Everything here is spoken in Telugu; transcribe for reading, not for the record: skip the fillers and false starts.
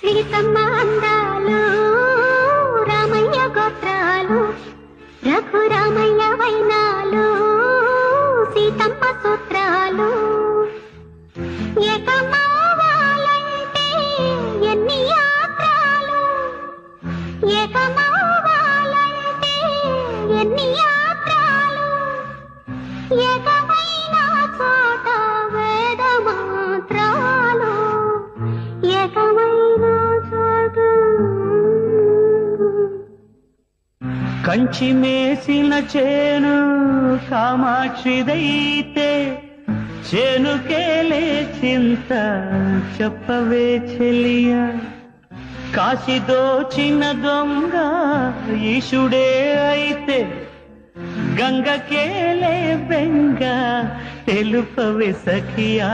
సీతమ్మ అందాలు రామయ్య గోత్రాలు రఘురామయ్య వైనాలు సీతమ్మ సూత్రాలు ఏకమవ్వాలంటే ఎన్ని యాత్రలు ఏకమవ్వాలంటే ఎన్ని యాత్రలు ఏకమైన చోట వేద మంత్రాలు ఏకమైన చోట కంచి మేసిన చేను కామాక్షిదైతే చేనుకేలే చింత చెప్పవే చెలియా కాశీ దోచిన దొంగ ఈశుడే అయితే గంగకేలే బెంగ తెలుపవే సఖియా